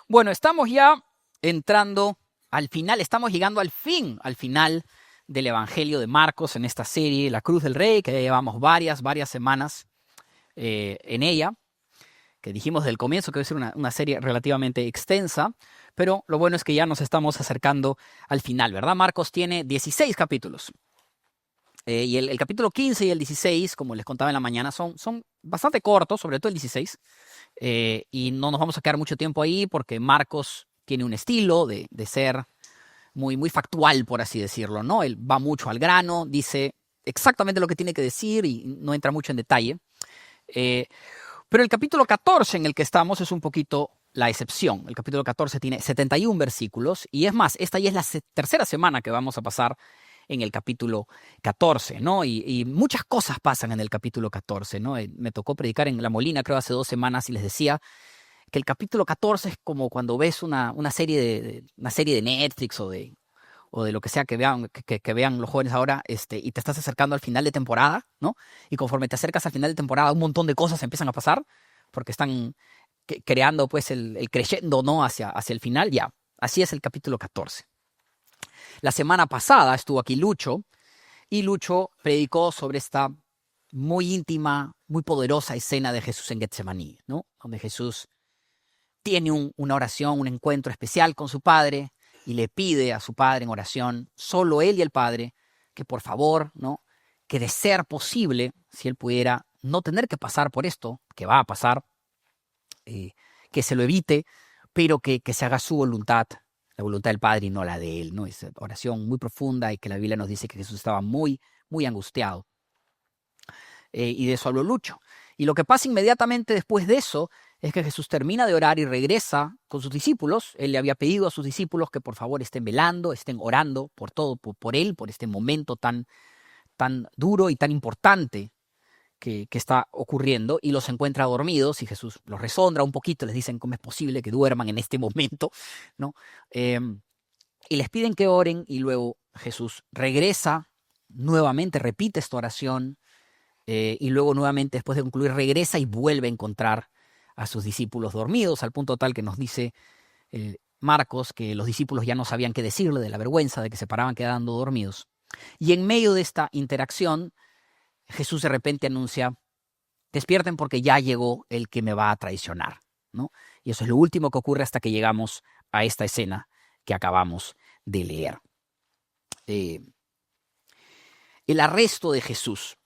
Bueno, estamos ya entrando al final, estamos llegando al final del Evangelio de Marcos en esta serie, La Cruz del Rey, que ya llevamos varias semanas en ella, que dijimos del comienzo que va a ser una serie relativamente extensa, pero lo bueno es que ya nos estamos acercando al final, ¿verdad? Marcos tiene 16 capítulos. Y el capítulo 15 y el 16, como les contaba en la mañana, son bastante cortos, sobre todo el 16. Y no nos vamos a quedar mucho tiempo ahí porque Marcos tiene un estilo de ser muy factual, por así decirlo, ¿no? Él va mucho al grano, dice exactamente lo que tiene que decir y no entra mucho en detalle. Pero el capítulo 14 en el que estamos es un poquito la excepción. El capítulo 14 tiene 71 versículos y es más, esta ya es la tercera semana que vamos a pasar en el capítulo 14, ¿no? Y muchas cosas pasan en el capítulo 14, ¿no? Me tocó predicar en La Molina, creo, hace 2 semanas y les decía que el capítulo 14 es como cuando ves una serie de Netflix o de lo que sea que vean los jóvenes ahora, y te estás acercando al final de temporada, ¿no? Y conforme te acercas al final de temporada, un montón de cosas empiezan a pasar porque están creando pues el crescendo, ¿no? hacia el final. Ya, así es el capítulo 14. La semana pasada estuvo aquí Lucho, y Lucho predicó sobre esta muy íntima, muy poderosa escena de Jesús en Getsemaní, ¿no? Donde Jesús tiene una oración, un encuentro especial con su Padre y le pide a su Padre en oración, solo él y el Padre, que por favor, ¿no? Que de ser posible, si él pudiera no tener que pasar por esto, que va a pasar, que se lo evite, pero que se haga su voluntad, la voluntad del Padre y no la de él, ¿no? Es oración muy profunda y que la Biblia nos dice que Jesús estaba muy angustiado. Y de eso habló Lucho. Y lo que pasa inmediatamente después de eso es que Jesús termina de orar y regresa con sus discípulos. Él le había pedido a sus discípulos que por favor estén velando, estén orando por todo, por él, por este momento tan duro y tan importante que está ocurriendo, y los encuentra dormidos y Jesús los resondra un poquito, les dicen cómo es posible que duerman en este momento, ¿no? Y les piden que oren y luego Jesús regresa nuevamente, repite esta oración, y luego nuevamente después de concluir regresa y vuelve a encontrar a sus discípulos dormidos, al punto tal que nos dice Marcos que los discípulos ya no sabían qué decirle de la vergüenza de que se paraban quedando dormidos. Y en medio de esta interacción, Jesús de repente anuncia: despierten porque ya llegó el que me va a traicionar, ¿no? Y eso es lo último que ocurre hasta que llegamos a esta escena que acabamos de leer. El arresto de Jesús.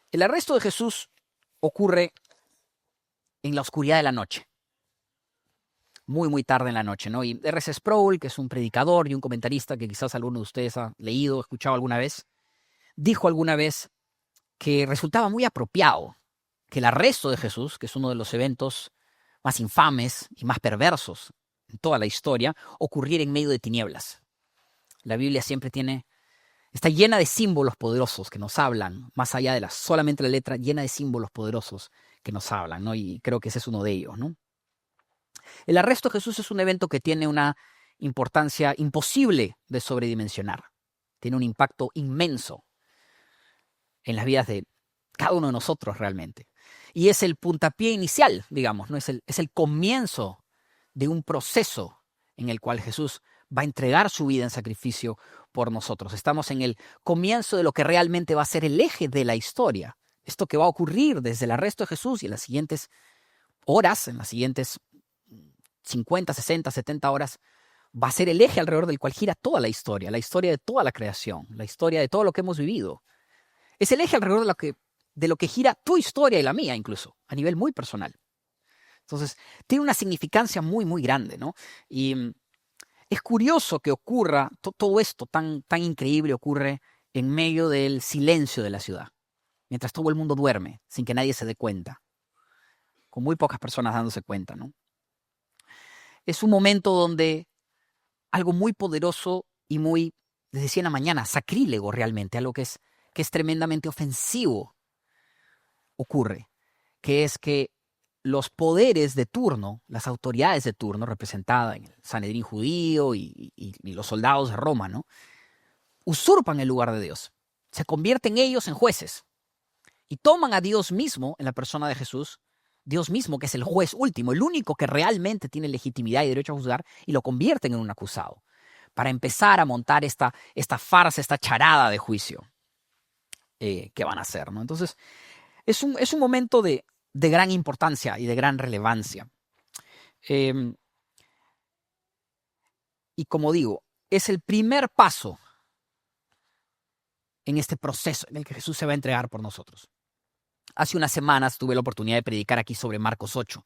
El arresto de Jesús ocurre en la oscuridad de la noche, muy tarde en la noche, ¿no? Y R.C. Sproul, que es un predicador y un comentarista que quizás alguno de ustedes ha leído o escuchado alguna vez, dijo alguna vez que resultaba muy apropiado que el arresto de Jesús, que es uno de los eventos más infames y más perversos en toda la historia, ocurriera en medio de tinieblas. La Biblia siempre está llena de símbolos poderosos que nos hablan, más allá de solamente la letra, llena de símbolos poderosos que nos hablan, ¿no? Y creo que ese es uno de ellos, ¿no? El arresto de Jesús es un evento que tiene una importancia imposible de sobredimensionar. Tiene un impacto inmenso en las vidas de cada uno de nosotros realmente. Y es el puntapié inicial, digamos, ¿no? Es el comienzo de un proceso en el cual Jesús va a entregar su vida en sacrificio por nosotros. Estamos en el comienzo de lo que realmente va a ser el eje de la historia. Esto que va a ocurrir desde el arresto de Jesús y en las siguientes horas, en las siguientes 50, 60, 70 horas, va a ser el eje alrededor del cual gira toda la historia de toda la creación, la historia de todo lo que hemos vivido. Es el eje alrededor de lo que gira tu historia y la mía, incluso, a nivel muy personal. Entonces, tiene una significancia muy grande, ¿no? Y es curioso que ocurra, todo esto tan increíble ocurre en medio del silencio de la ciudad, mientras todo el mundo duerme, sin que nadie se dé cuenta, con muy pocas personas dándose cuenta, ¿no? Es un momento donde algo muy poderoso y muy, les decía en la mañana, sacrílego realmente, algo que es tremendamente ofensivo ocurre, que es que los poderes de turno, las autoridades de turno, representadas en el Sanedrín judío y los soldados de Roma, ¿no? Usurpan el lugar de Dios, se convierten ellos en jueces y toman a Dios mismo, en la persona de Jesús, Dios mismo, que es el juez último, el único que realmente tiene legitimidad y derecho a juzgar, y lo convierten en un acusado, para empezar a montar esta farsa, esta charada de juicio que van a hacer, ¿no? Entonces, es un momento de gran importancia y de gran relevancia. Y como digo, es el primer paso en este proceso en el que Jesús se va a entregar por nosotros. Hace unas semanas tuve la oportunidad de predicar aquí sobre Marcos 8.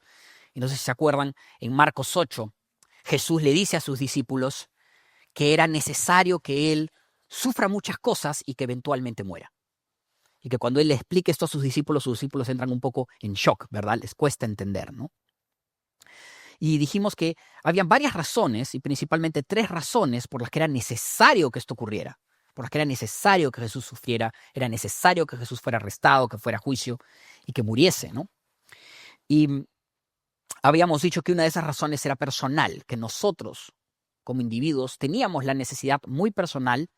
Y no sé si se acuerdan, en Marcos 8, Jesús le dice a sus discípulos que era necesario que Él sufra muchas cosas y que eventualmente muera. Y que cuando Él le explique esto a sus discípulos entran un poco en shock, ¿verdad? Les cuesta entender, ¿no? Y dijimos que habían varias razones, y principalmente 3 razones por las que era necesario que esto ocurriera. Por las que era necesario que Jesús sufriera, era necesario que Jesús fuera arrestado, que fuera a juicio y que muriese, ¿no? Y habíamos dicho que una de esas razones era personal, que nosotros, como individuos, teníamos la necesidad muy personal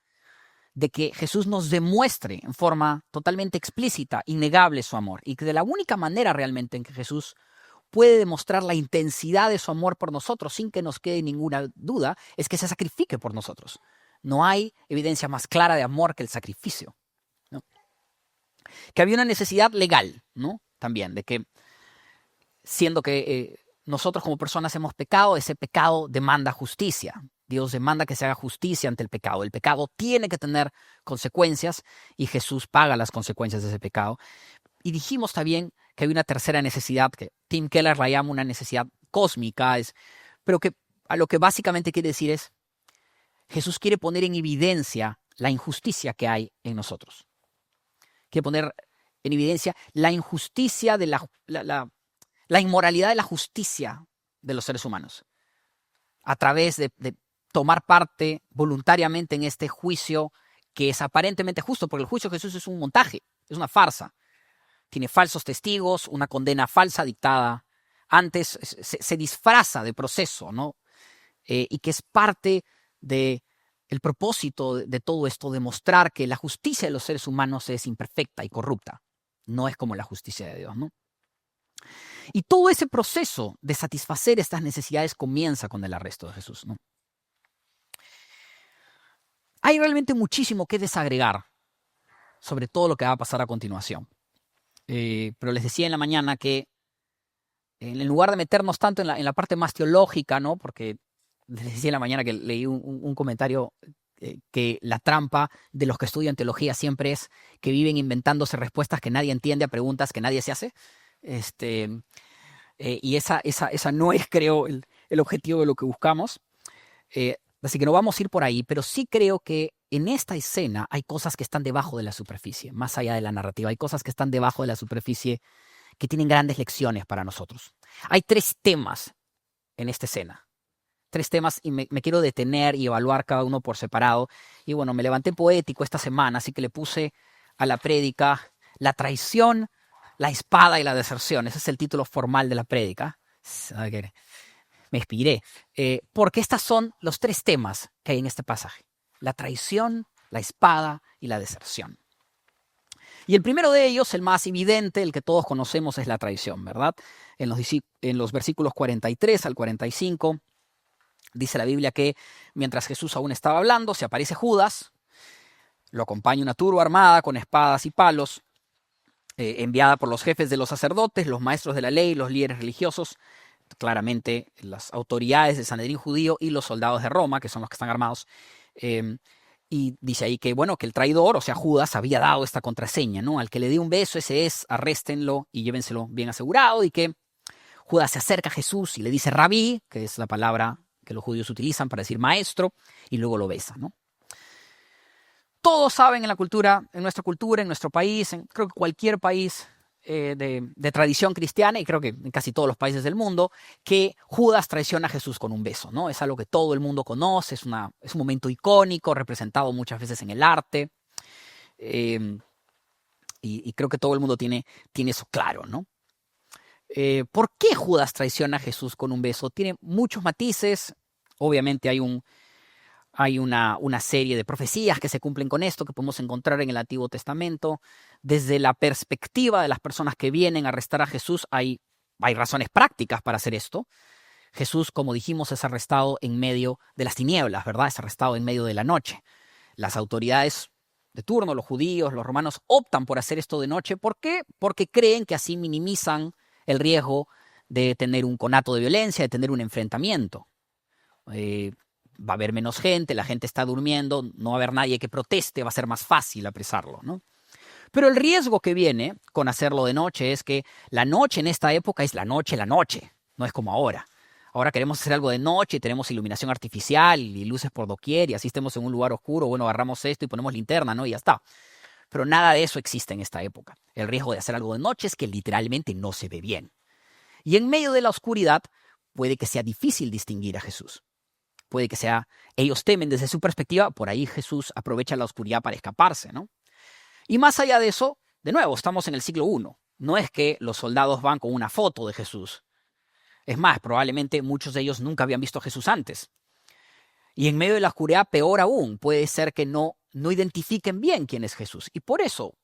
de que Jesús nos demuestre en forma totalmente explícita, innegable su amor, y que de la única manera realmente en que Jesús puede demostrar la intensidad de su amor por nosotros sin que nos quede ninguna duda es que se sacrifique por nosotros. No hay evidencia más clara de amor que el sacrificio, ¿no? Que había una necesidad legal, ¿no? También, de que siendo que nosotros como personas hemos pecado, ese pecado demanda justicia. Dios demanda que se haga justicia ante el pecado. El pecado tiene que tener consecuencias y Jesús paga las consecuencias de ese pecado. Y dijimos también que había una tercera necesidad, que Tim Keller la llama una necesidad cósmica, pero que a lo que básicamente quiere decir es Jesús quiere poner en evidencia la injusticia que hay en nosotros. Quiere poner en evidencia la injusticia de la inmoralidad de la justicia de los seres humanos a través de tomar parte voluntariamente en este juicio que es aparentemente justo, porque el juicio de Jesús es un montaje, es una farsa. Tiene falsos testigos, una condena falsa dictada antes, se disfraza de proceso, ¿no? Y que es parte del propósito de todo esto, demostrar que la justicia de los seres humanos es imperfecta y corrupta. No es como la justicia de Dios, ¿no? Y todo ese proceso de satisfacer estas necesidades comienza con el arresto de Jesús, ¿no? Hay realmente muchísimo que desagregar sobre todo lo que va a pasar a continuación. Pero les decía en la mañana que en lugar de meternos tanto en la parte más teológica, ¿no? Porque les decía en la mañana que leí un comentario que la trampa de los que estudian teología siempre es que viven inventándose respuestas que nadie entiende a preguntas que nadie se hace. Y esa no es, creo, el objetivo de lo que buscamos. Así que no vamos a ir por ahí, pero sí creo que en esta escena hay cosas que están debajo de la superficie, más allá de la narrativa. Hay cosas que están debajo de la superficie que tienen grandes lecciones para nosotros. Hay 3 temas en esta escena. 3 temas y me quiero detener y evaluar cada uno por separado. Y bueno, me levanté poético esta semana, así que le puse a la prédica la traición, la espada y la deserción. Ese es el título formal de la prédica. Me inspiré. Porque estos son los 3 temas que hay en este pasaje. La traición, la espada y la deserción. Y el primero de ellos, el más evidente, el que todos conocemos, es la traición, ¿verdad? En los versículos 43 al 45, dice la Biblia que mientras Jesús aún estaba hablando, se aparece Judas, lo acompaña una turba armada con espadas y palos, enviada por los jefes de los sacerdotes, los maestros de la ley, los líderes religiosos, claramente las autoridades del Sanedrín judío y los soldados de Roma, que son los que están armados. Y dice ahí que, bueno, que el traidor, o sea, Judas, había dado esta contraseña, ¿no? Al que le dé un beso, ese es, arréstenlo y llévenselo bien asegurado. Y que Judas se acerca a Jesús y le dice rabí, que es la palabra que los judíos utilizan para decir maestro, y luego lo besa, ¿no? Todos saben en nuestra cultura, en nuestro país, creo que cualquier país de tradición cristiana, y creo que en casi todos los países del mundo, que Judas traiciona a Jesús con un beso, ¿no? Es algo que todo el mundo conoce, es un momento icónico, representado muchas veces en el arte, y creo que todo el mundo tiene eso claro, ¿no? ¿Por qué Judas traiciona a Jesús con un beso? Tiene muchos matices. Obviamente hay una serie de profecías que se cumplen con esto, que podemos encontrar en el Antiguo Testamento. Desde la perspectiva de las personas que vienen a arrestar a Jesús, hay hay razones prácticas para hacer esto. Jesús, como dijimos, es arrestado en medio de las tinieblas, ¿verdad? Es arrestado en medio de la noche. Las autoridades de turno, los judíos, los romanos, optan por hacer esto de noche. ¿Por qué? Porque creen que así minimizan el riesgo de tener un conato de violencia, de tener un enfrentamiento. Va a haber menos gente, la gente está durmiendo, no va a haber nadie que proteste, va a ser más fácil apresarlo, ¿no? Pero el riesgo que viene con hacerlo de noche es que la noche en esta época es la noche, no es como ahora. Ahora queremos hacer algo de noche y tenemos iluminación artificial y luces por doquier y así estemos en un lugar oscuro, bueno, agarramos esto y ponemos linterna, ¿no? Y ya está. Pero nada de eso existe en esta época. El riesgo de hacer algo de noche es que literalmente no se ve bien. Y en medio de la oscuridad puede que sea difícil distinguir a Jesús. Puede que sea, ellos temen desde su perspectiva, por ahí Jesús aprovecha la oscuridad para escaparse, ¿no? Y más allá de eso, de nuevo, estamos en el siglo I. No es que los soldados van con una foto de Jesús. Es más, probablemente muchos de ellos nunca habían visto a Jesús antes. Y en medio de la oscuridad, peor aún, puede ser que no identifiquen bien quién es Jesús. Y por eso,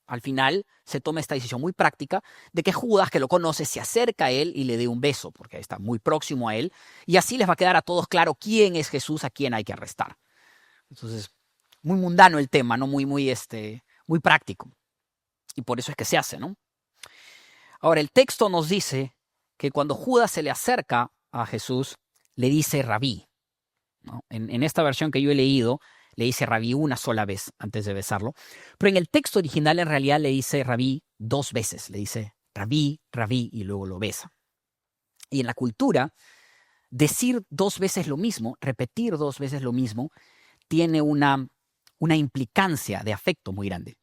al final, se toma esta decisión muy práctica de que Judas, que lo conoce, se acerca a él y le dé un beso, porque está muy próximo a él. Y así les va a quedar a todos claro quién es Jesús, a quién hay que arrestar. Entonces, muy mundano el tema, ¿no? Muy práctico. Y por eso es que se hace, ¿no? Ahora, el texto nos dice que cuando Judas se le acerca a Jesús, le dice rabí, ¿no? En esta versión que yo he leído, le dice rabí una sola vez antes de besarlo. Pero en el texto original, en realidad, le dice rabí 2 veces. Le dice rabí, rabí, y luego lo besa. Y en la cultura, decir 2 veces lo mismo, repetir 2 veces lo mismo, tiene una implicancia de afecto muy grande.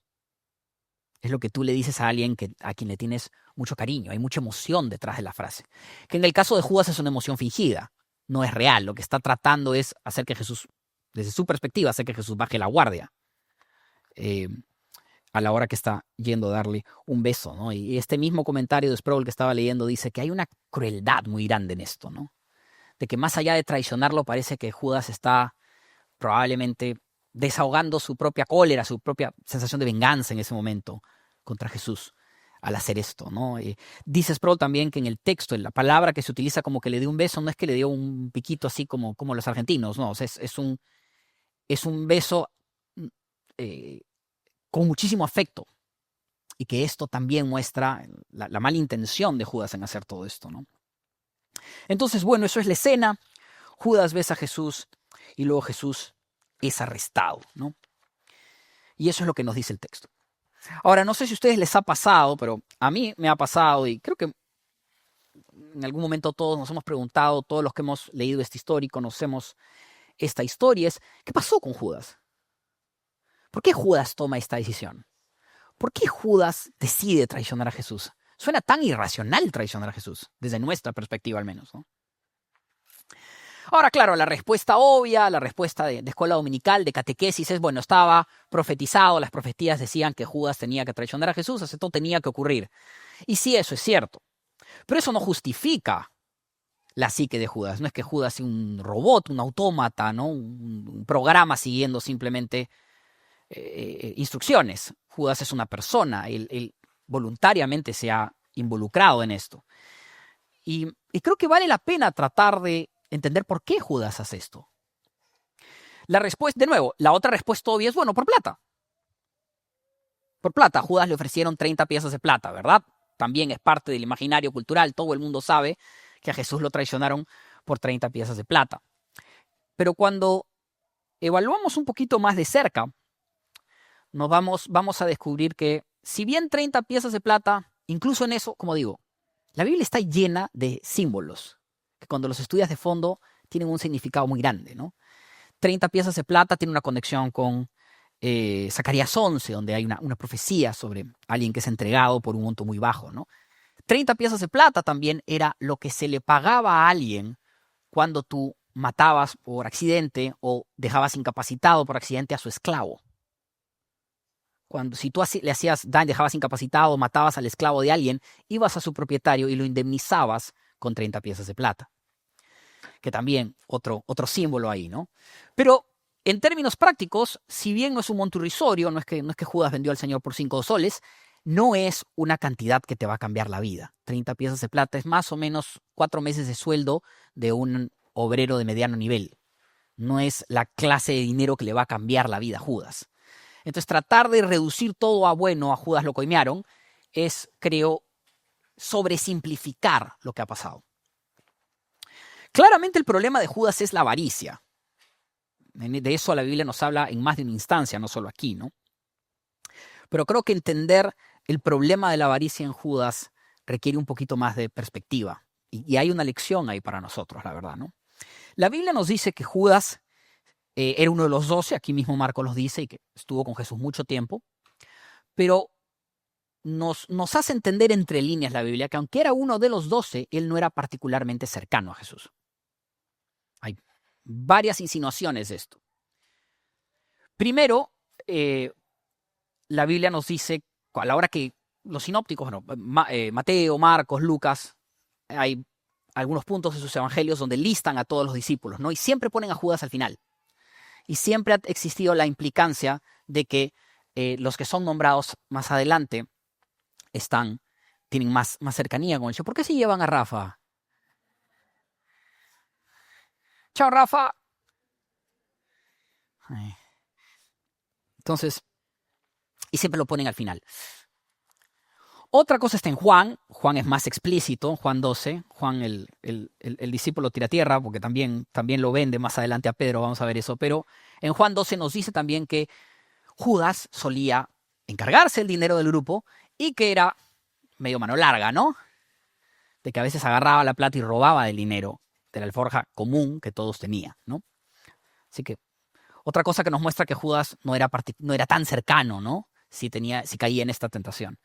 Es lo que tú le dices a alguien a quien le tienes mucho cariño, hay mucha emoción detrás de la frase. Que en el caso de Judas es una emoción fingida, no es real. Lo que está tratando es hacer que Jesús, desde su perspectiva, hacer que Jesús baje la guardia a la hora que está yendo a darle un beso, ¿no? Y este mismo comentario de Sproul que estaba leyendo dice que hay una crueldad muy grande en esto, ¿no? De que más allá de traicionarlo, parece que Judas está probablemente desahogando su propia cólera, su propia sensación de venganza en ese momento contra Jesús al hacer esto, ¿no? Dice Sproul también que en el texto, en la palabra que se utiliza como que le dio un beso, no es que le dio un piquito así como los argentinos, no, o sea, es un beso con muchísimo afecto, y que esto también muestra la mala intención de Judas en hacer todo esto, ¿no? Entonces, bueno, eso es la escena. Judas besa a Jesús y luego Jesús es arrestado, ¿no? Y eso es lo que nos dice el texto. Ahora, no sé si a ustedes les ha pasado, pero a mí me ha pasado, y creo que en algún momento todos nos hemos preguntado, todos los que hemos leído esta historia y conocemos esta historia, es ¿qué pasó con Judas? ¿Por qué Judas toma esta decisión? ¿Por qué Judas decide traicionar a Jesús? Suena tan irracional traicionar a Jesús, desde nuestra perspectiva al menos, ¿no? Ahora, claro, la respuesta obvia, la respuesta de escuela dominical, de catequesis, es, bueno, estaba profetizado, las profecías decían que Judas tenía que traicionar a Jesús, esto tenía que ocurrir. Y sí, eso es cierto. Pero eso no justifica la psique de Judas. No es que Judas sea un robot, un autómata, ¿no? Un programa siguiendo simplemente instrucciones. Judas es una persona, él voluntariamente se ha involucrado en esto. Y creo que vale la pena tratar de entender por qué Judas hace esto. La respuesta, de nuevo, la otra respuesta obvia es, bueno, por plata. Por plata, a Judas le ofrecieron 30 piezas de plata, ¿verdad? También es parte del imaginario cultural, todo el mundo sabe que a Jesús lo traicionaron por 30 piezas de plata. Pero cuando evaluamos un poquito más de cerca, vamos a descubrir que si bien 30 piezas de plata, incluso en eso, como digo, la Biblia está llena de símbolos que cuando los estudias de fondo tienen un significado muy grande, ¿no? 30 piezas de plata tiene una conexión con Zacarías 11, donde hay una profecía sobre alguien que es entregado por un monto muy bajo, ¿no? 30 piezas de plata también era lo que se le pagaba a alguien cuando tú matabas por accidente o dejabas incapacitado por accidente a su esclavo. Si tú le hacías daño, dejabas incapacitado, matabas al esclavo de alguien, ibas a su propietario y lo indemnizabas con 30 piezas de plata. Que también otro símbolo ahí, ¿no? Pero en términos prácticos, si bien no es un monto irrisorio, no es que Judas vendió al Señor por 5 soles, no es una cantidad que te va a cambiar la vida. 30 piezas de plata es más o menos 4 meses de sueldo de un obrero de mediano nivel. No es la clase de dinero que le va a cambiar la vida a Judas. Entonces, tratar de reducir todo a bueno, a Judas lo coimearon, es, creo, sobresimplificar lo que ha pasado. Claramente el problema de Judas es la avaricia. De eso la Biblia nos habla en más de una instancia, no solo aquí, ¿no? Pero creo que entender el problema de la avaricia en Judas requiere un poquito más de perspectiva. Y hay una lección ahí para nosotros, la verdad, ¿no? La Biblia nos dice que Judas era uno de los 12, aquí mismo Marcos los dice, y que estuvo con Jesús mucho tiempo, pero nos hace entender entre líneas la Biblia que aunque era uno de los 12, él no era particularmente cercano a Jesús. Hay varias insinuaciones de esto. Primero, la Biblia nos dice, a la hora que los sinópticos, bueno, Mateo, Marcos, Lucas, hay algunos puntos de sus evangelios donde listan a todos los discípulos, ¿no? Y siempre ponen a Judas al final. Y siempre ha existido la implicancia de que los que son nombrados más adelante tienen más cercanía con el Señor. ¿Por qué se llevan a Rafa? Chao, Rafa. Entonces, y siempre lo ponen al final. Otra cosa está en Juan. Juan es más explícito, Juan 12. Juan, el discípulo tira tierra, porque también lo vende más adelante a Pedro, vamos a ver eso. Pero en Juan 12 nos dice también que Judas solía encargarse el dinero del grupo y que era medio mano larga, ¿no? De que a veces agarraba la plata y robaba el dinero de la alforja común que todos tenían, ¿no? Así que otra cosa que nos muestra que Judas no era tan cercano, ¿no? Si caía en esta tentación.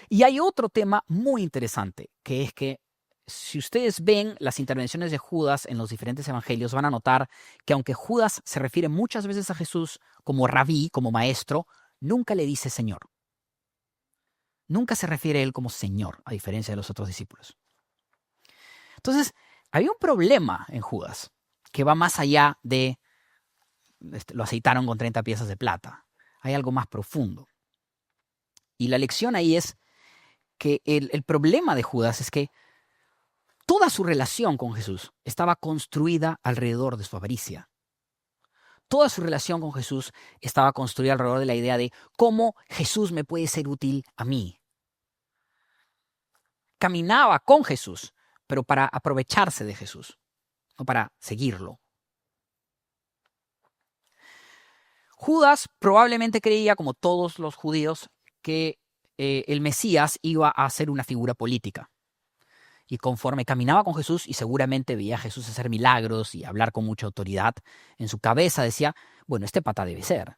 Y hay otro tema muy interesante, que es que si ustedes ven las intervenciones de Judas en los diferentes evangelios, van a notar que aunque Judas se refiere muchas veces a Jesús como rabí, como maestro, nunca le dice Señor. Nunca se refiere a él como Señor, a diferencia de los otros discípulos. Entonces, había un problema en Judas que va más allá de lo aceitaron con 30 piezas de plata. Hay algo más profundo. Y la lección ahí es que el problema de Judas es que toda su relación con Jesús estaba construida alrededor de su avaricia. Toda su relación con Jesús estaba construida alrededor de la idea de cómo Jesús me puede ser útil a mí. Caminaba con Jesús, pero para aprovecharse de Jesús, no para seguirlo. Judas probablemente creía, como todos los judíos, que el Mesías iba a ser una figura política. Y conforme caminaba con Jesús y seguramente veía a Jesús hacer milagros y hablar con mucha autoridad, en su cabeza decía, bueno, este pata debe ser.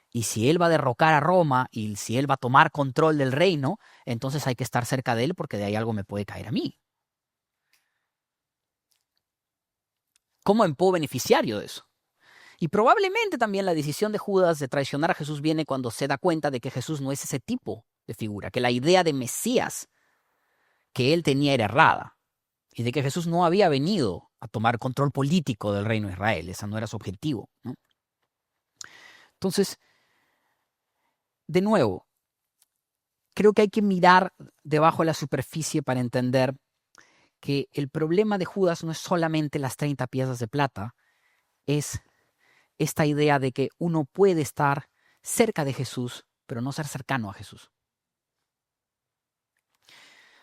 Y si él va a derrocar a Roma y si él va a tomar control del reino, entonces hay que estar cerca de él porque de ahí algo me puede caer a mí. ¿Cómo me puedo beneficiario de eso? Y probablemente también la decisión de Judas de traicionar a Jesús viene cuando se da cuenta de que Jesús no es ese tipo de figura, que la idea de Mesías que él tenía era errada y de que Jesús no había venido a tomar control político del reino de Israel. Ese no era su objetivo, ¿no? Entonces, de nuevo, creo que hay que mirar debajo de la superficie para entender que el problema de Judas no es solamente las 30 piezas de plata, es esta idea de que uno puede estar cerca de Jesús, pero no ser cercano a Jesús.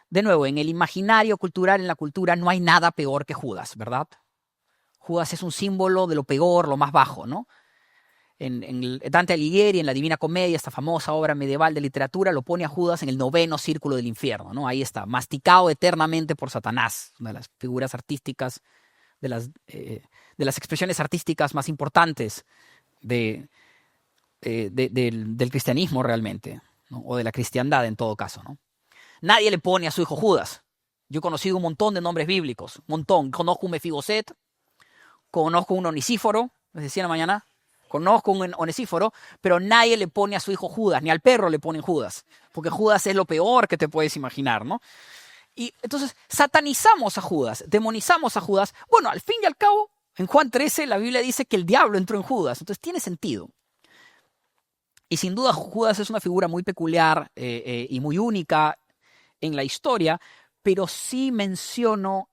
De nuevo, en el imaginario cultural, en la cultura, no hay nada peor que Judas, ¿verdad? Judas es un símbolo de lo peor, lo más bajo, ¿no? En Dante Alighieri, en la Divina Comedia, esta famosa obra medieval de literatura, lo pone a Judas en el 9º círculo del infierno, ¿no? Ahí está, masticado eternamente por Satanás, una de las figuras artísticas, de las expresiones artísticas más importantes del cristianismo realmente, ¿no? O de la cristiandad en todo caso, ¿no? Nadie le pone a su hijo Judas. Yo he conocido un montón de nombres bíblicos, un montón. Conozco un Mefiboset, conozco un Onesíforo, les decía en la mañana, conozco un Onesíforo, pero nadie le pone a su hijo Judas, ni al perro le ponen Judas, porque Judas es lo peor que te puedes imaginar, ¿no? Y entonces satanizamos a Judas, demonizamos a Judas. Bueno, al fin y al cabo, en Juan 13 la Biblia dice que el diablo entró en Judas, entonces tiene sentido. Y sin duda Judas es una figura muy peculiar y muy única en la historia, pero sí menciono,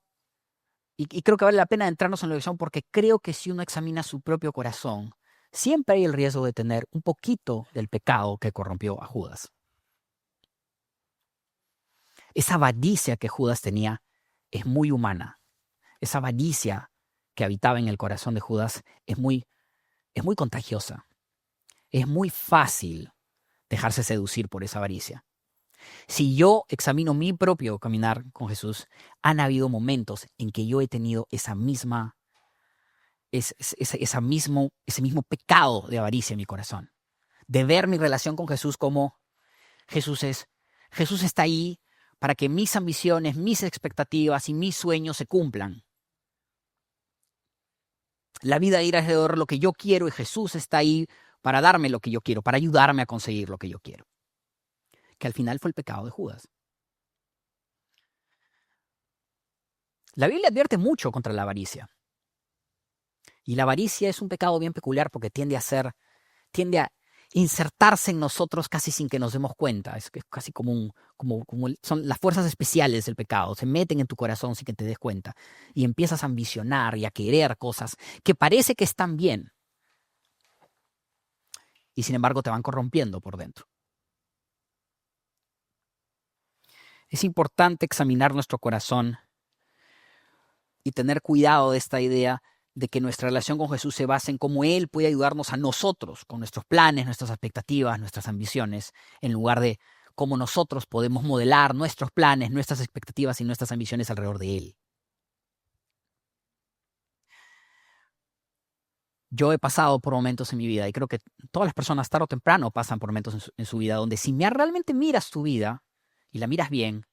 y creo que vale la pena entrarnos en la visión, porque creo que si uno examina su propio corazón, siempre hay el riesgo de tener un poquito del pecado que corrompió a Judas. Esa avaricia que Judas tenía es muy humana. Esa avaricia que habitaba en el corazón de Judas es muy contagiosa. Es muy fácil dejarse seducir por esa avaricia. Si yo examino mi propio caminar con Jesús, han habido momentos en que yo he tenido ese mismo pecado de avaricia en mi corazón. De ver mi relación con Jesús como Jesús está ahí para que mis ambiciones, mis expectativas y mis sueños se cumplan. La vida irá alrededor de lo que yo quiero y Jesús está ahí para darme lo que yo quiero, para ayudarme a conseguir lo que yo quiero. Que al final fue el pecado de Judas. La Biblia advierte mucho contra la avaricia. Y la avaricia es un pecado bien peculiar porque tiende a insertarse en nosotros casi sin que nos demos cuenta. Es casi como son las fuerzas especiales del pecado. Se meten en tu corazón sin que te des cuenta. Y empiezas a ambicionar y a querer cosas que parece que están bien. Y sin embargo te van corrompiendo por dentro. Es importante examinar nuestro corazón y tener cuidado de esta idea de que nuestra relación con Jesús se basa en cómo Él puede ayudarnos a nosotros con nuestros planes, nuestras expectativas, nuestras ambiciones, en lugar de cómo nosotros podemos modelar nuestros planes, nuestras expectativas y nuestras ambiciones alrededor de Él. Yo he pasado por momentos en mi vida, y creo que todas las personas tarde o temprano pasan por momentos en su vida, donde si realmente miras tu vida y la miras bien,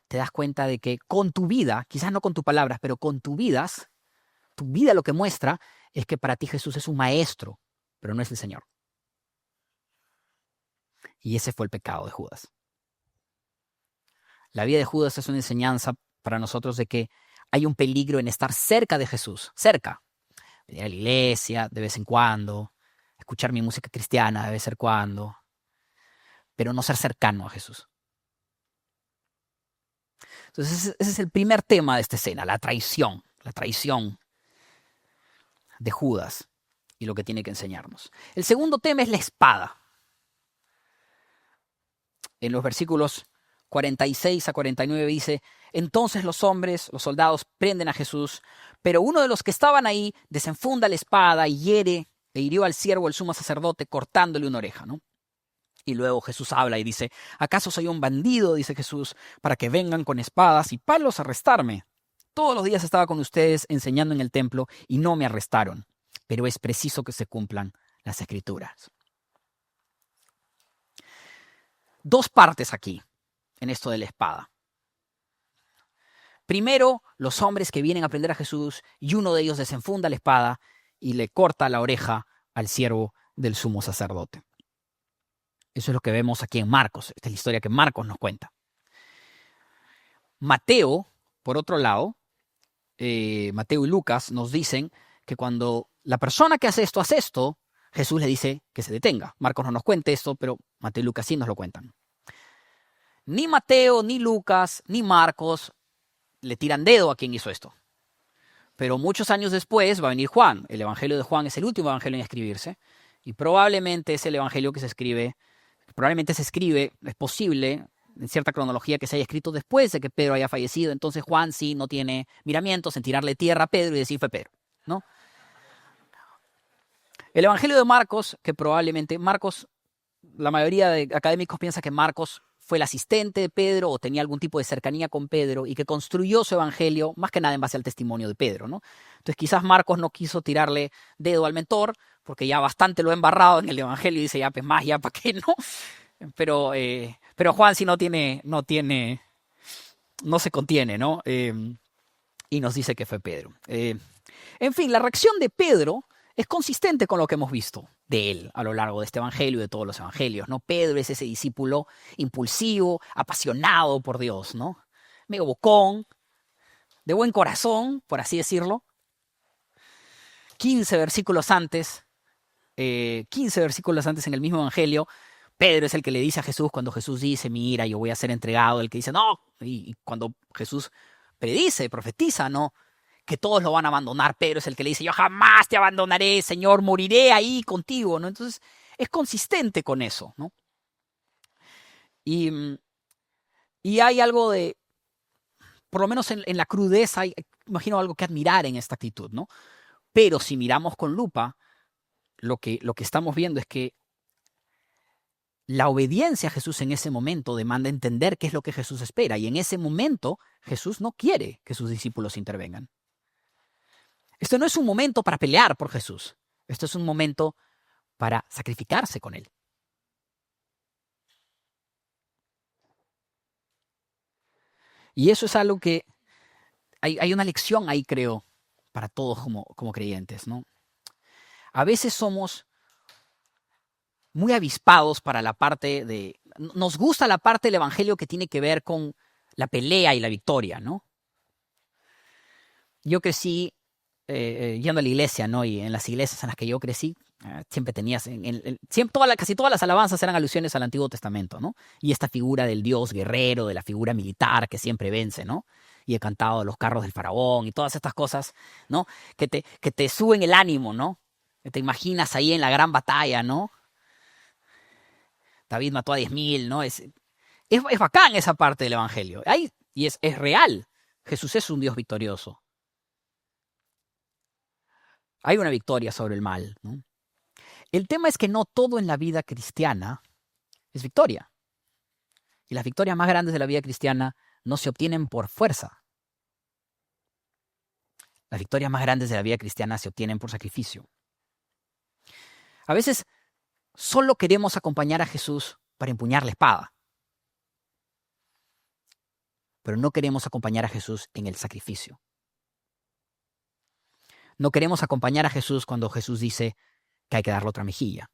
te das cuenta de que con tu vida, quizás no con tus palabras, pero con tu vida lo que muestra es que para ti Jesús es un maestro, pero no es el Señor. Y ese fue el pecado de Judas. La vida de Judas es una enseñanza para nosotros de que hay un peligro en estar cerca de Jesús, cerca. Venir a la iglesia de vez en cuando, escuchar mi música cristiana de vez en cuando, pero no ser cercano a Jesús. Entonces ese es el primer tema de esta escena, la traición de Judas y lo que tiene que enseñarnos. El segundo tema es la espada. En los versículos 46 a 49 dice: entonces los soldados, prenden a Jesús, pero uno de los que estaban ahí desenfunda la espada y hirió al siervo del sumo sacerdote cortándole una oreja, ¿no? Y luego Jesús habla y dice: ¿acaso soy un bandido, dice Jesús, para que vengan con espadas y palos a arrestarme? Todos los días estaba con ustedes enseñando en el templo y no me arrestaron, pero es preciso que se cumplan las Escrituras. Dos partes aquí en esto de la espada. Primero, los hombres que vienen a aprender a Jesús y uno de ellos desenfunda la espada y le corta la oreja al siervo del sumo sacerdote. Eso es lo que vemos aquí en Marcos. Esta es la historia que Marcos nos cuenta. Mateo, por otro lado, Mateo y Lucas nos dicen que cuando la persona que hace esto, Jesús le dice que se detenga. Marcos no nos cuenta esto, pero Mateo y Lucas sí nos lo cuentan. Ni Mateo, ni Lucas, ni Marcos le tiran dedo a quien hizo esto. Pero muchos años después va a venir Juan. El Evangelio de Juan es el último evangelio en escribirse. Y probablemente es el evangelio que se escribe, es posible, en cierta cronología, que se haya escrito después de que Pedro haya fallecido. Entonces Juan sí no tiene miramientos en tirarle tierra a Pedro y decir fue Pedro, ¿no? El Evangelio de Marcos, que probablemente Marcos, la mayoría de académicos piensa que Marcos fue el asistente de Pedro o tenía algún tipo de cercanía con Pedro y que construyó su evangelio más que nada en base al testimonio de Pedro, ¿no? Entonces quizás Marcos no quiso tirarle dedo al mentor porque ya bastante lo ha embarrado en el evangelio y dice ya pues más, ya para qué, ¿no? Pero Juan sí no se contiene, ¿no? Y nos dice que fue Pedro. En fin, la reacción de Pedro es consistente con lo que hemos visto de él a lo largo de este evangelio y de todos los evangelios, ¿no? Pedro es ese discípulo impulsivo, apasionado por Dios, ¿no? Medio bocón, de buen corazón, por así decirlo. 15 versículos antes 15 versículos antes en el mismo evangelio, Pedro es el que le dice a Jesús cuando Jesús dice, mira, yo voy a ser entregado, el que dice, no, y cuando Jesús predice, profetiza, no, que todos lo van a abandonar, Pedro es el que le dice, yo jamás te abandonaré, Señor, moriré ahí contigo, ¿no? Entonces, es consistente con eso, ¿no? Y, y hay algo de, por lo menos en la crudeza, imagino algo que admirar en esta actitud, ¿no? Pero si miramos con lupa, lo que estamos viendo es que la obediencia a Jesús en ese momento demanda entender qué es lo que Jesús espera. Y en ese momento Jesús no quiere que sus discípulos intervengan. Esto no es un momento para pelear por Jesús. Esto es un momento para sacrificarse con Él. Y eso es algo que hay una lección ahí, creo, para todos como creyentes, ¿no? A veces somos muy avispados para la parte de... Nos gusta la parte del evangelio que tiene que ver con la pelea y la victoria, ¿no? Yo crecí yendo a la iglesia, ¿no? Y en las iglesias en las que yo crecí, siempre tenías... casi todas las alabanzas eran alusiones al Antiguo Testamento, ¿no? Y esta figura del Dios guerrero, de la figura militar que siempre vence, ¿no? Y he cantado los carros del faraón y todas estas cosas, ¿no? Que te suben el ánimo, ¿no? Que te imaginas ahí en la gran batalla, ¿no? David mató a 10.000, ¿no? Es bacán esa parte del evangelio. Y es real. Jesús es un Dios victorioso. Hay una victoria sobre el mal, ¿no? El tema es que no todo en la vida cristiana es victoria. Y las victorias más grandes de la vida cristiana no se obtienen por fuerza. Las victorias más grandes de la vida cristiana se obtienen por sacrificio. A veces solo queremos acompañar a Jesús para empuñar la espada. Pero no queremos acompañar a Jesús en el sacrificio. No queremos acompañar a Jesús cuando Jesús dice que hay que darle otra mejilla.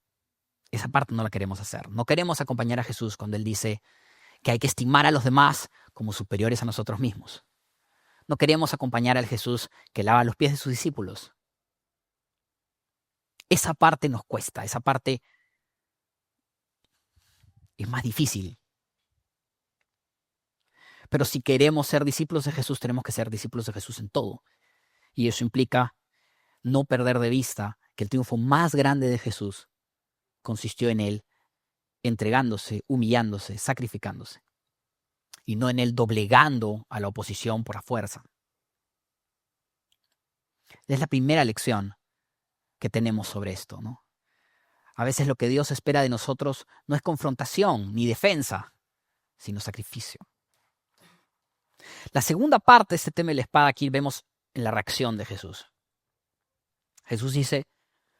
Esa parte no la queremos hacer. No queremos acompañar a Jesús cuando Él dice que hay que estimar a los demás como superiores a nosotros mismos. No queremos acompañar al Jesús que lava los pies de sus discípulos. Esa parte nos cuesta, esa parte es más difícil. Pero si queremos ser discípulos de Jesús, tenemos que ser discípulos de Jesús en todo. Y eso implica no perder de vista que el triunfo más grande de Jesús consistió en Él entregándose, humillándose, sacrificándose. Y no en Él doblegando a la oposición por la fuerza. Es la primera lección que tenemos sobre esto, ¿no? A veces lo que Dios espera de nosotros no es confrontación ni defensa, sino sacrificio. La segunda parte de este tema de la espada aquí vemos en la reacción de Jesús. Jesús dice,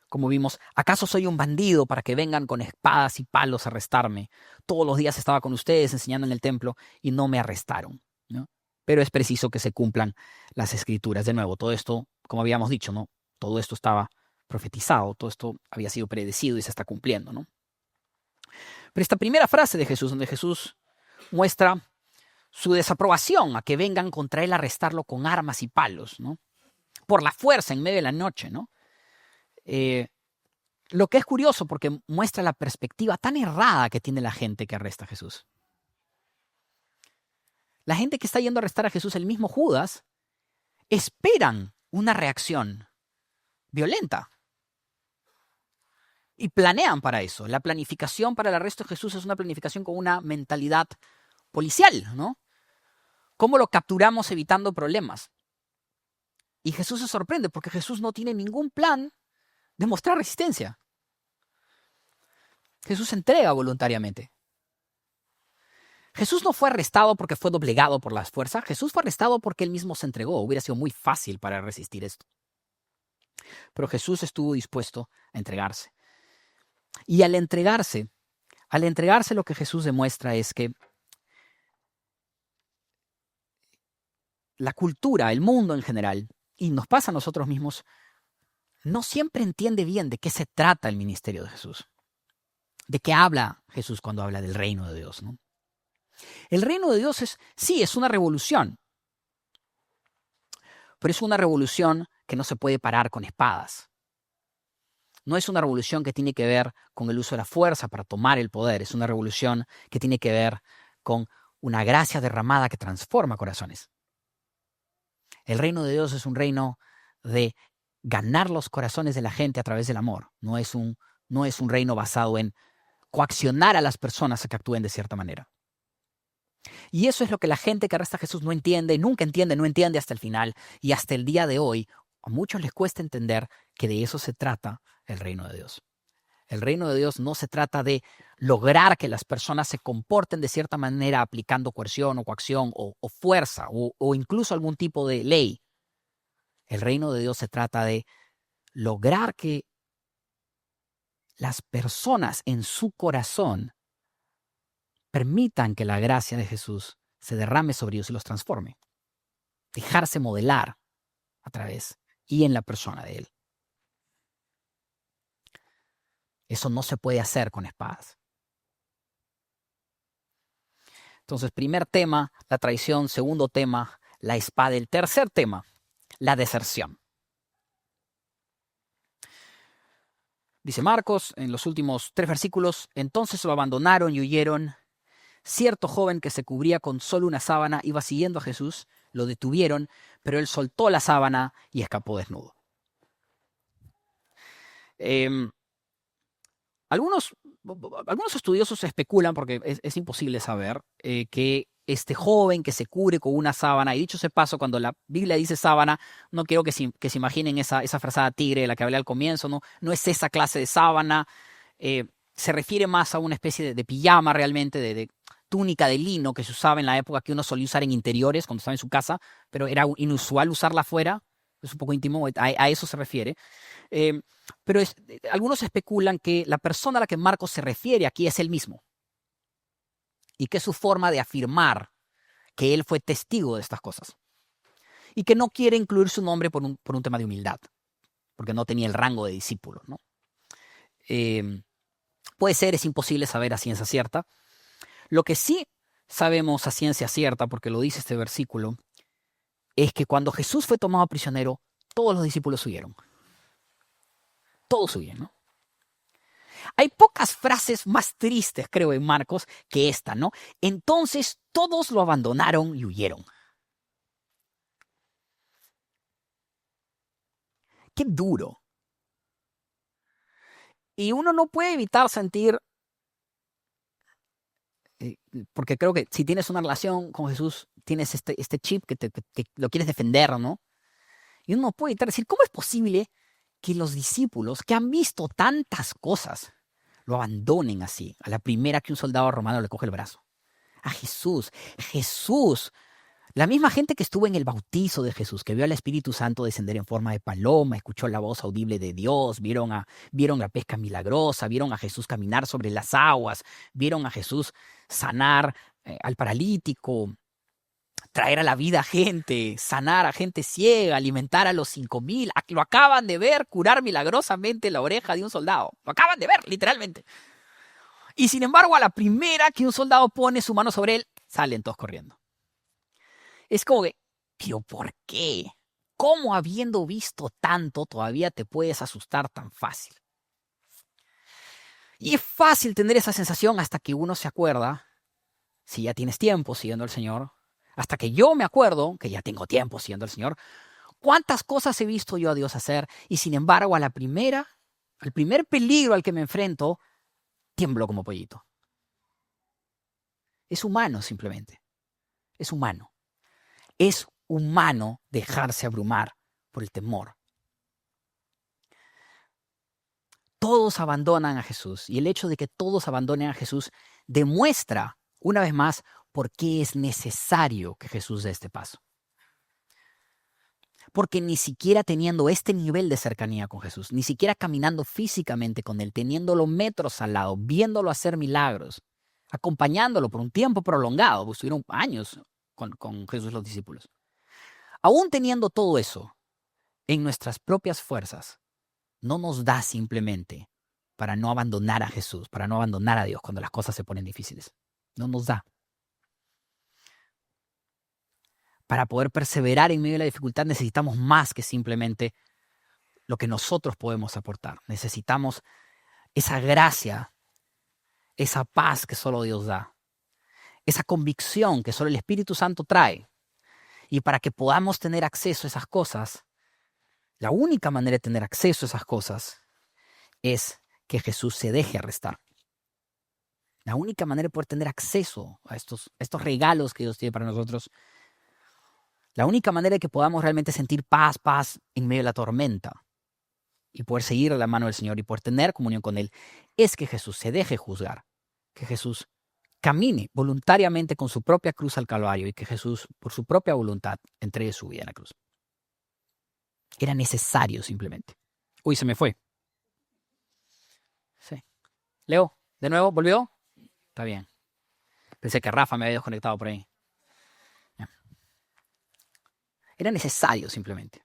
como vimos, ¿acaso soy un bandido para que vengan con espadas y palos a arrestarme? Todos los días estaba con ustedes enseñando en el templo y no me arrestaron, ¿no? Pero es preciso que se cumplan las escrituras. De nuevo, todo esto, como habíamos dicho, ¿no? Todo esto estaba profetizado, todo esto había sido predecido y se está cumpliendo, ¿no? Pero esta primera frase de Jesús, donde Jesús muestra su desaprobación a que vengan contra él a arrestarlo con armas y palos, ¿no? Por la fuerza en medio de la noche, ¿no? Lo que es curioso porque muestra la perspectiva tan errada que tiene la gente que arresta a Jesús. La gente que está yendo a arrestar a Jesús, el mismo Judas, esperan una reacción violenta. Y planean para eso. La planificación para el arresto de Jesús es una planificación con una mentalidad policial, ¿no? ¿Cómo lo capturamos evitando problemas? Y Jesús se sorprende porque Jesús no tiene ningún plan de mostrar resistencia. Jesús se entrega voluntariamente. Jesús no fue arrestado porque fue doblegado por las fuerzas. Jesús fue arrestado porque él mismo se entregó. Hubiera sido muy fácil para resistir esto. Pero Jesús estuvo dispuesto a entregarse. Y al entregarse lo que Jesús demuestra es que la cultura, el mundo en general, y nos pasa a nosotros mismos, no siempre entiende bien de qué se trata el ministerio de Jesús. ¿De qué habla Jesús cuando habla del reino de Dios, ¿no? El reino de Dios es una revolución, pero es una revolución que no se puede parar con espadas. no es una revolución que tiene que ver con el uso de la fuerza para tomar el poder. Es una revolución que tiene que ver con una gracia derramada que transforma corazones. El reino de Dios es un reino de ganar los corazones de la gente a través del amor. No es un reino basado en coaccionar a las personas a que actúen de cierta manera. Y eso es lo que la gente que arresta a Jesús no entiende, nunca entiende, no entiende hasta el final. Y hasta el día de hoy, a muchos les cuesta entender que de eso se trata el reino de Dios. El reino de Dios no se trata de lograr que las personas se comporten de cierta manera aplicando coerción o coacción o fuerza o incluso algún tipo de ley. El reino de Dios se trata de lograr que las personas en su corazón permitan que la gracia de Jesús se derrame sobre ellos y los transforme. Dejarse modelar a través y en la persona de Él. Eso no se puede hacer con espadas. Entonces, primer tema, la traición. Segundo tema, la espada. El tercer tema, la deserción. Dice Marcos en los últimos 3 versículos, entonces lo abandonaron y huyeron. Cierto joven que se cubría con solo una sábana iba siguiendo a Jesús, lo detuvieron, pero él soltó la sábana y escapó desnudo. Algunos estudiosos especulan, porque es imposible saber, que este joven que se cubre con una sábana, y dicho ese paso, cuando la Biblia dice sábana, no quiero que se imaginen esa frazada tigre de la que hablé al comienzo, no es esa clase de sábana, se refiere más a una especie de pijama realmente, de túnica de lino que se usaba en la época que uno solía usar en interiores cuando estaba en su casa, pero era inusual usarla afuera, es un poco íntimo, a eso se refiere. Pero algunos especulan que la persona a la que Marcos se refiere aquí es él mismo y que es su forma de afirmar que él fue testigo de estas cosas y que no quiere incluir su nombre por un tema de humildad, porque no tenía el rango de discípulo, ¿no? Puede ser, es imposible saber a ciencia cierta. Lo que sí sabemos a ciencia cierta, porque lo dice este versículo, es que cuando Jesús fue tomado prisionero, todos los discípulos huyeron. Todos huyen, ¿no? Hay pocas frases más tristes, creo, en Marcos que esta, ¿no? Entonces todos lo abandonaron y huyeron. Qué duro. Y uno no puede evitar sentir, porque creo que si tienes una relación con Jesús, tienes este chip que lo quieres defender, ¿no? Y uno no puede evitar decir, ¿cómo es posible que los discípulos que han visto tantas cosas lo abandonen así, a la primera que un soldado romano le coge el brazo? A Jesús, la misma gente que estuvo en el bautizo de Jesús, que vio al Espíritu Santo descender en forma de paloma, escuchó la voz audible de Dios, vieron la pesca milagrosa, vieron a Jesús caminar sobre las aguas, vieron a Jesús sanar al paralítico, traer a la vida a gente, sanar a gente ciega, alimentar a los 5,000. Lo acaban de ver curar milagrosamente la oreja de un soldado. Lo acaban de ver, literalmente. Y sin embargo, a la primera que un soldado pone su mano sobre él, salen todos corriendo. Es como que, ¿pero por qué? ¿Cómo habiendo visto tanto todavía te puedes asustar tan fácil? Y es fácil tener esa sensación hasta que uno se acuerda, si ya tienes tiempo siguiendo al Señor, hasta que yo me acuerdo, que ya tengo tiempo siguiendo al Señor, cuántas cosas he visto yo a Dios hacer y sin embargo al primer peligro al que me enfrento, tiemblo como pollito. Es humano simplemente. Es humano. Es humano dejarse abrumar por el temor. Todos abandonan a Jesús y el hecho de que todos abandonen a Jesús demuestra, una vez más, por qué es necesario que Jesús dé este paso. Porque ni siquiera teniendo este nivel de cercanía con Jesús, ni siquiera caminando físicamente con Él, teniéndolo metros al lado, viéndolo hacer milagros, acompañándolo por un tiempo prolongado, porque estuvieron años con Jesús los discípulos. Aún teniendo todo eso en nuestras propias fuerzas, no nos da simplemente para no abandonar a Jesús, para no abandonar a Dios cuando las cosas se ponen difíciles. No nos da. Para poder perseverar en medio de la dificultad necesitamos más que simplemente lo que nosotros podemos aportar. Necesitamos esa gracia, esa paz que solo Dios da, esa convicción que solo el Espíritu Santo trae. Y para que podamos tener acceso a esas cosas, la única manera de tener acceso a esas cosas es que Jesús se deje arrestar. La única manera de poder tener acceso a estos regalos que Dios tiene para nosotros, la única manera de que podamos realmente sentir paz en medio de la tormenta y poder seguir la mano del Señor y poder tener comunión con Él, es que Jesús se deje juzgar, que Jesús camine voluntariamente con su propia cruz al Calvario y que Jesús, por su propia voluntad, entregue su vida en la cruz. Era necesario simplemente. Uy, se me fue. Sí. Leo, ¿de nuevo? ¿Volvió? Está bien. Pensé que Rafa me había desconectado por ahí. Ya. Era necesario simplemente.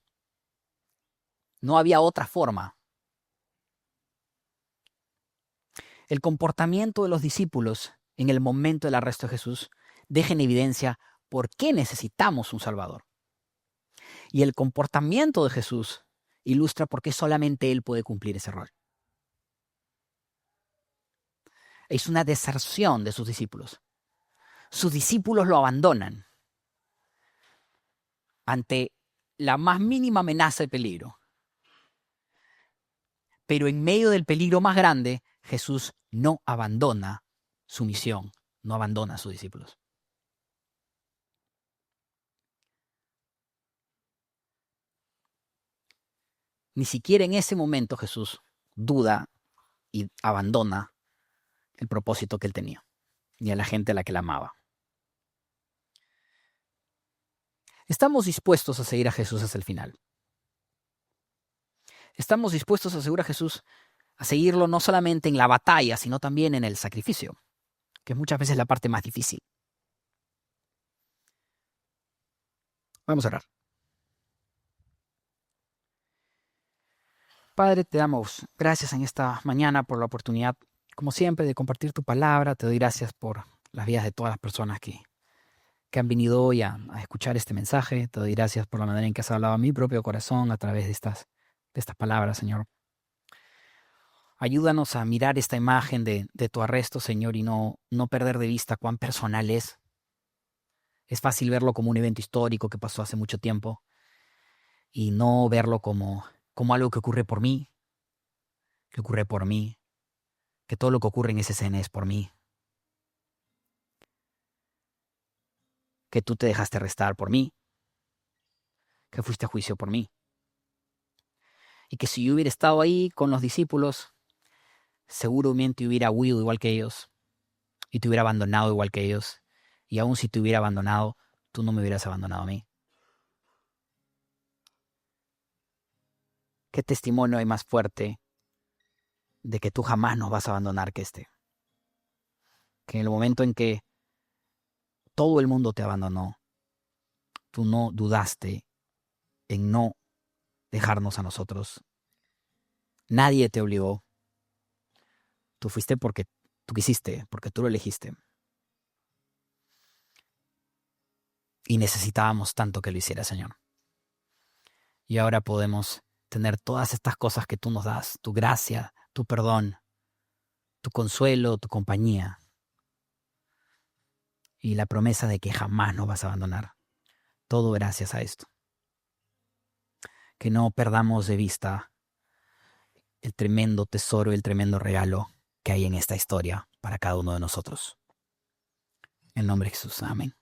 No había otra forma. El comportamiento de los discípulos en el momento del arresto de Jesús deja en evidencia por qué necesitamos un Salvador. Y el comportamiento de Jesús ilustra por qué solamente Él puede cumplir ese rol. Es una deserción de sus discípulos. Sus discípulos lo abandonan ante la más mínima amenaza de peligro. Pero en medio del peligro más grande, Jesús no abandona su misión, no abandona a sus discípulos. Ni siquiera en ese momento Jesús duda y abandona el propósito que Él tenía, ni a la gente a la que Él amaba. Estamos dispuestos a seguir a Jesús hasta el final. Estamos dispuestos a seguir a Jesús, a seguirlo no solamente en la batalla, sino también en el sacrificio, que muchas veces es la parte más difícil. Vamos a orar. Padre, te damos gracias en esta mañana por la oportunidad, como siempre, de compartir tu palabra. Te doy gracias por las vidas de todas las personas que han venido hoy a escuchar este mensaje. Te doy gracias por la manera en que has hablado a mi propio corazón a través de estas palabras, Señor. Ayúdanos a mirar esta imagen de tu arresto, Señor, y no perder de vista cuán personal es. Es fácil verlo como un evento histórico que pasó hace mucho tiempo y no verlo como algo que ocurre por mí, que ocurre por mí, que todo lo que ocurre en esa escena es por mí, que tú te dejaste arrestar por mí, que fuiste a juicio por mí. Y que si yo hubiera estado ahí con los discípulos, seguramente hubiera huido igual que ellos y te hubiera abandonado igual que ellos. Y aun si te hubiera abandonado, tú no me hubieras abandonado a mí. ¿Qué testimonio hay más fuerte de que tú jamás nos vas a abandonar que este? Que en el momento en que todo el mundo te abandonó, tú no dudaste en no dejarnos a nosotros. Nadie te obligó. Tú fuiste porque tú quisiste, porque tú lo elegiste. Y necesitábamos tanto que lo hiciera, Señor. Y ahora podemos tener todas estas cosas que tú nos das, tu gracia, tu perdón, tu consuelo, tu compañía. Y la promesa de que jamás nos vas a abandonar. Todo gracias a esto. Que no perdamos de vista el tremendo tesoro y el tremendo regalo que hay en esta historia para cada uno de nosotros. En el nombre de Jesús, amén.